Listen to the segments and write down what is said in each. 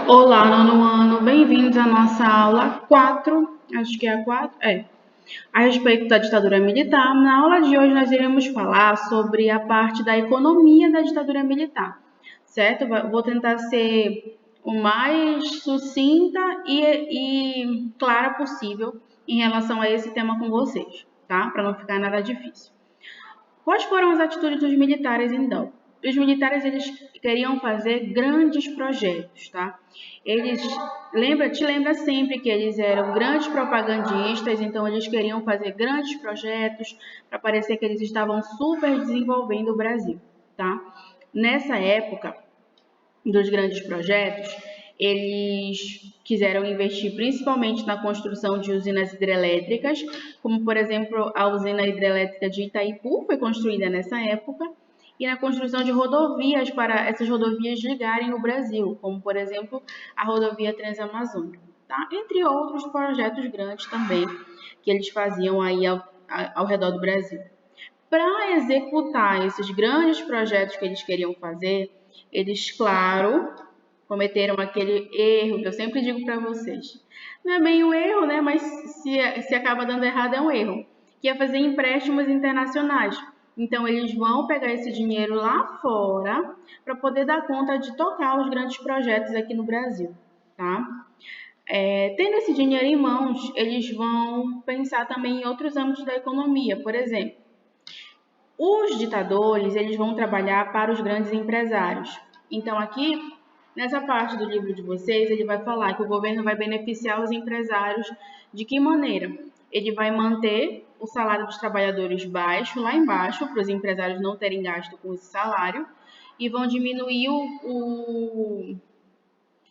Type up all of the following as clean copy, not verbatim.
Olá, nono ano, bem-vindos à nossa aula 4, acho que é a 4, a respeito da ditadura militar. Na aula de hoje nós iremos falar sobre a parte da economia da ditadura militar, certo? Vou tentar ser o mais sucinta e clara possível em relação a esse tema com vocês, tá? Para não ficar nada difícil. Quais foram as atitudes dos militares, então? Os militares, eles queriam fazer grandes projetos, tá? Eles, te lembra sempre que eles eram grandes propagandistas, então eles queriam fazer grandes projetos para parecer que eles estavam super desenvolvendo o Brasil, tá? Nessa época dos grandes projetos, eles quiseram investir principalmente na construção de usinas hidrelétricas, como, por exemplo, a usina hidrelétrica de Itaipu foi construída nessa época, e na construção de rodovias para essas rodovias ligarem o Brasil, como, por exemplo, a rodovia Transamazônica, tá? Entre outros projetos grandes também que eles faziam aí ao redor do Brasil. Para executar esses grandes projetos que eles queriam fazer, eles, claro, cometeram aquele erro que eu sempre digo para vocês. Não é bem um erro, né? Mas se acaba dando errado é um erro. Que é fazer empréstimos internacionais. Então, eles vão pegar esse dinheiro lá fora para poder dar conta de tocar os grandes projetos aqui no Brasil, tá? Tendo esse dinheiro em mãos, eles vão pensar também em outros âmbitos da economia. Por exemplo, os ditadores, eles vão trabalhar para os grandes empresários. Então, aqui, nessa parte do livro de vocês, ele vai falar que o governo vai beneficiar os empresários de que maneira? Ele vai manter o salário dos trabalhadores baixo, lá embaixo, para os empresários não terem gasto com esse salário, e vão diminuir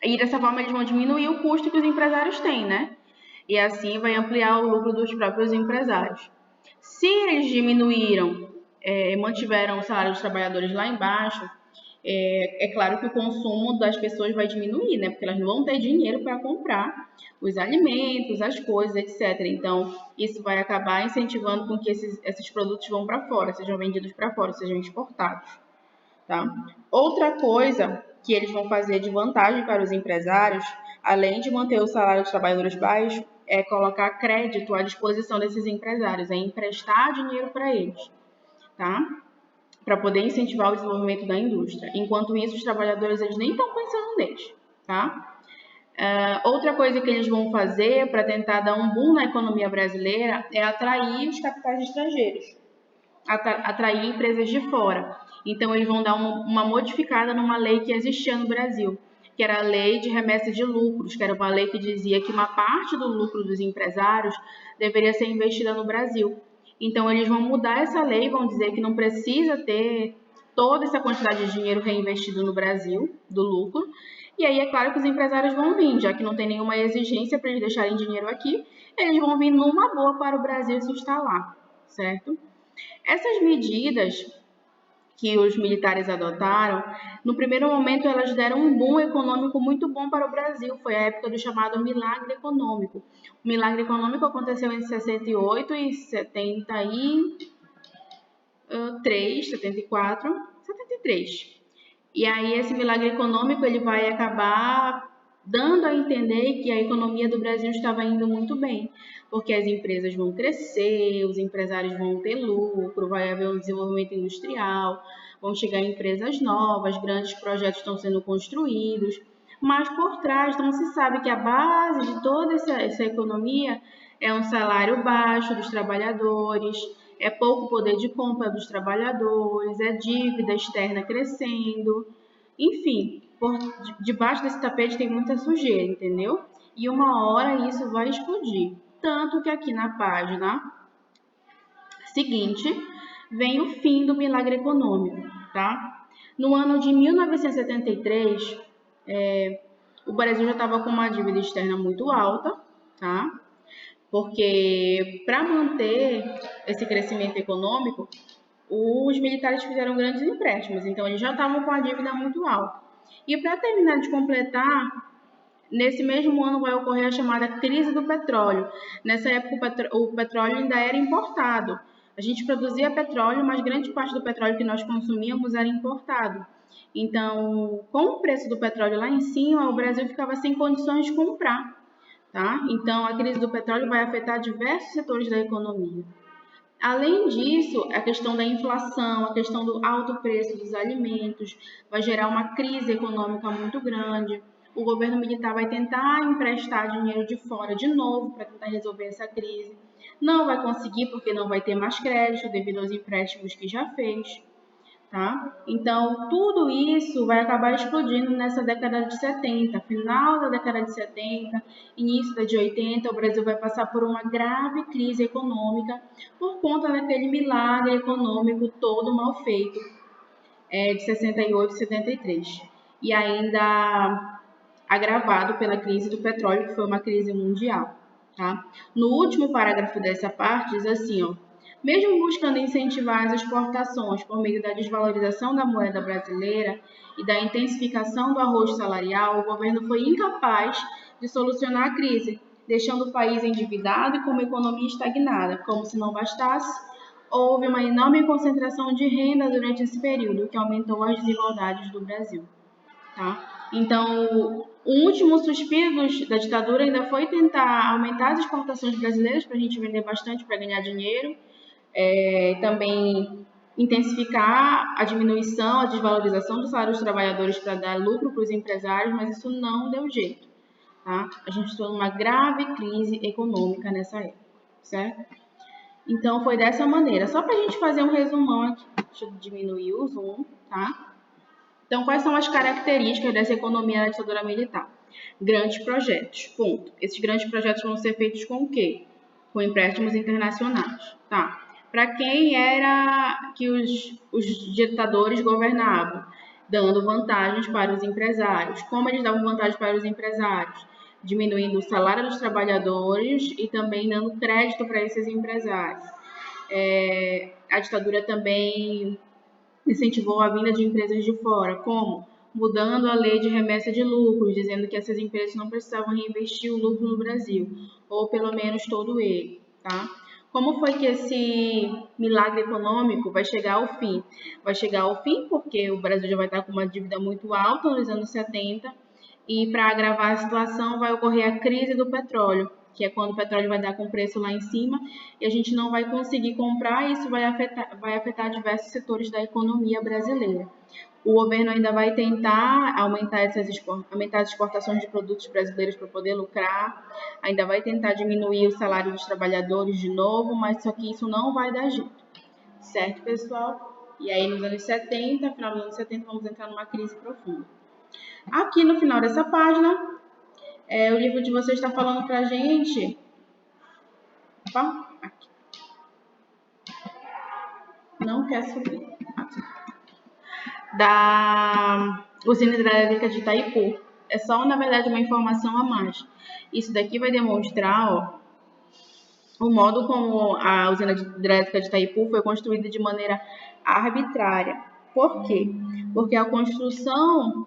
E dessa forma eles vão diminuir o custo que os empresários têm, né? E assim vai ampliar o lucro dos próprios empresários. Se eles mantiveram o salário dos trabalhadores lá embaixo, é claro que o consumo das pessoas vai diminuir, né? Porque elas não vão ter dinheiro para comprar os alimentos, as coisas, etc. Então, isso vai acabar incentivando com que esses produtos vão para fora, sejam vendidos para fora, sejam exportados, tá? Outra coisa que eles vão fazer de vantagem para os empresários, além de manter o salário dos trabalhadores baixo, é colocar crédito à disposição desses empresários, é emprestar dinheiro para eles, tá? Para poder incentivar o desenvolvimento da indústria. Enquanto isso, os trabalhadores eles nem estão pensando neles, tá? Outra coisa que eles vão fazer para tentar dar um boom na economia brasileira é atrair os capitais estrangeiros, atrair empresas de fora. Então, eles vão dar uma modificada numa lei que existia no Brasil, que era a lei de remessa de lucros, que era uma lei que dizia que uma parte do lucro dos empresários deveria ser investida no Brasil. Então, eles vão mudar essa lei, vão dizer que não precisa ter toda essa quantidade de dinheiro reinvestido no Brasil, do lucro. E aí, é claro que os empresários vão vir, já que não tem nenhuma exigência para eles deixarem dinheiro aqui, eles vão vir numa boa para o Brasil se instalar, certo? Essas medidas que os militares adotaram, no primeiro momento elas deram um boom econômico muito bom para o Brasil. Foi a época do chamado milagre econômico. O milagre econômico aconteceu entre 68 e 73, 74, 73. E aí esse milagre econômico ele vai acabar dando a entender que a economia do Brasil estava indo muito bem, porque as empresas vão crescer, os empresários vão ter lucro, vai haver um desenvolvimento industrial, vão chegar empresas novas, grandes projetos estão sendo construídos, mas por trás não se sabe que a base de toda essa economia é um salário baixo dos trabalhadores, é pouco poder de compra dos trabalhadores, é dívida externa crescendo, enfim, por debaixo desse tapete tem muita sujeira, entendeu? E uma hora isso vai explodir. Tanto que aqui na página seguinte vem o fim do milagre econômico, tá? No ano de 1973, o Brasil já estava com uma dívida externa muito alta, tá? Porque para manter esse crescimento econômico, os militares fizeram grandes empréstimos, então eles já estavam com a dívida muito alta. E para terminar de completar, nesse mesmo ano vai ocorrer a chamada crise do petróleo. Nessa época o petróleo ainda era importado. A gente produzia petróleo, mas grande parte do petróleo que nós consumíamos era importado. Então, com o preço do petróleo lá em cima, o Brasil ficava sem condições de comprar, tá? Então, a crise do petróleo vai afetar diversos setores da economia. Além disso, a questão da inflação, a questão do alto preço dos alimentos, vai gerar uma crise econômica muito grande. O governo militar vai tentar emprestar dinheiro de fora de novo para tentar resolver essa crise. Não vai conseguir porque não vai ter mais crédito devido aos empréstimos que já fez. Tá? Então, tudo isso vai acabar explodindo nessa década de 70, final da década de 70, início da de 80, o Brasil vai passar por uma grave crise econômica por conta daquele milagre econômico todo mal feito de 68 e 73. E ainda agravado pela crise do petróleo, que foi uma crise mundial. Tá? No último parágrafo dessa parte, diz assim, ó, mesmo buscando incentivar as exportações por meio da desvalorização da moeda brasileira e da intensificação do arroz salarial, o governo foi incapaz de solucionar a crise, deixando o país endividado e com uma economia estagnada. Como se não bastasse, houve uma enorme concentração de renda durante esse período, que aumentou as desigualdades do Brasil. Tá? Então, o último suspiro da ditadura ainda foi tentar aumentar as exportações brasileiras para a gente vender bastante para ganhar dinheiro, também intensificar a diminuição, a desvalorização do salário dos trabalhadores para dar lucro para os empresários, mas isso não deu jeito. Tá? A gente está numa grave crise econômica nessa época, certo? Então, foi dessa maneira. Só para a gente fazer um resumão aqui. Deixa eu diminuir o zoom, tá? Então, quais são as características dessa economia na ditadura militar? Grandes projetos, ponto. Esses grandes projetos vão ser feitos com o quê? Com empréstimos internacionais, tá? Para quem era que os ditadores governavam? Dando vantagens para os empresários. Como eles davam vantagens para os empresários? Diminuindo o salário dos trabalhadores e também dando crédito para esses empresários. A ditadura também incentivou a vinda de empresas de fora, como mudando a lei de remessa de lucros, dizendo que essas empresas não precisavam reinvestir o lucro no Brasil, ou pelo menos todo ele, tá? Como foi que esse milagre econômico vai chegar ao fim? Vai chegar ao fim porque o Brasil já vai estar com uma dívida muito alta nos anos 70 e para agravar a situação vai ocorrer a crise do petróleo, que é quando o petróleo vai dar com preço lá em cima e a gente não vai conseguir comprar, e isso vai afetar diversos setores da economia brasileira. O governo ainda vai tentar aumentar as exportações de produtos brasileiros para poder lucrar, ainda vai tentar diminuir o salário dos trabalhadores de novo, mas só que isso não vai dar jeito. Certo, pessoal? E aí, nos anos 70, final dos anos 70, vamos entrar numa crise profunda. Aqui no final dessa página, o livro de vocês está falando para a gente. Opa, aqui. Não quer subir. Aqui. Da usina hidrelétrica de Itaipu. É só, na verdade, uma informação a mais. Isso daqui vai demonstrar o modo como a usina hidrelétrica de Itaipu foi construída de maneira arbitrária. Por quê? Porque a construção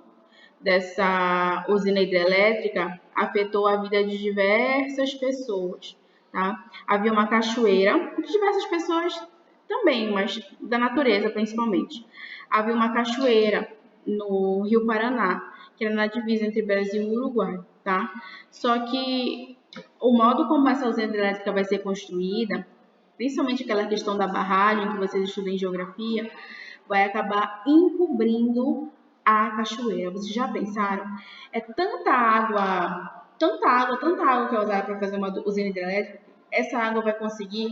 dessa usina hidrelétrica afetou a vida de diversas pessoas. Tá? Havia uma cachoeira, de diversas pessoas também, mas da natureza principalmente. Havia uma cachoeira no Rio Paraná, que era na divisa entre Brasil e Uruguai. Tá? Só que o modo como essa usina hidrelétrica vai ser construída, principalmente aquela questão da barragem que vocês estudam em geografia, vai acabar encobrindo a cachoeira. Vocês já pensaram? É tanta água que é usada para fazer uma usina hidrelétrica, essa água vai conseguir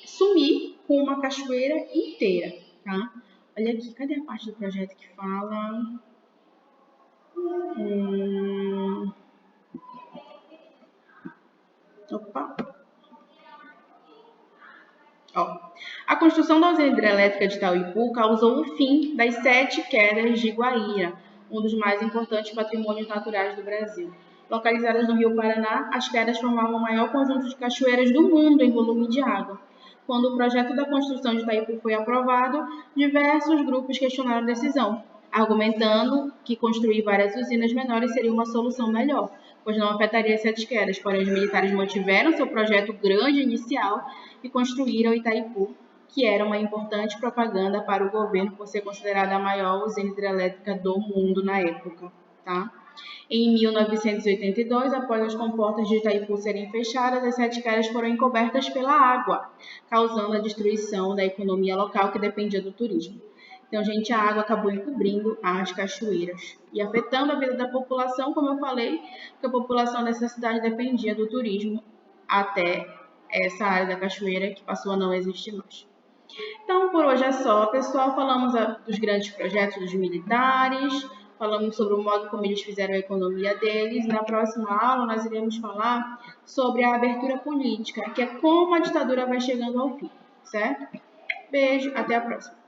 sumir com uma cachoeira inteira, tá? Olha aqui, cadê a parte do projeto que fala? Opa! A construção da usina hidrelétrica de Itaipu causou o fim das 7 quedas de Guaíra, um dos mais importantes patrimônios naturais do Brasil. Localizadas no Rio Paraná, as quedas formavam o maior conjunto de cachoeiras do mundo em volume de água. Quando o projeto da construção de Itaipu foi aprovado, diversos grupos questionaram a decisão, argumentando que construir várias usinas menores seria uma solução melhor, pois não afetaria as 7 quedas. Porém, os militares mantiveram seu projeto grande inicial e construíram Itaipu, que era uma importante propaganda para o governo por ser considerada a maior usina hidrelétrica do mundo na época, tá? Em 1982, após as comportas de Itaipu serem fechadas, as 7 quedas foram encobertas pela água, causando a destruição da economia local que dependia do turismo. Então, gente, a água acabou encobrindo as cachoeiras e afetando a vida da população, como eu falei, porque a população dessa cidade dependia do turismo até essa área da cachoeira que passou a não existir mais. Então, por hoje é só, pessoal. Falamos dos grandes projetos dos militares, falamos sobre o modo como eles fizeram a economia deles. Na próxima aula, nós iremos falar sobre a abertura política, que é como a ditadura vai chegando ao fim, certo? Beijo, até a próxima.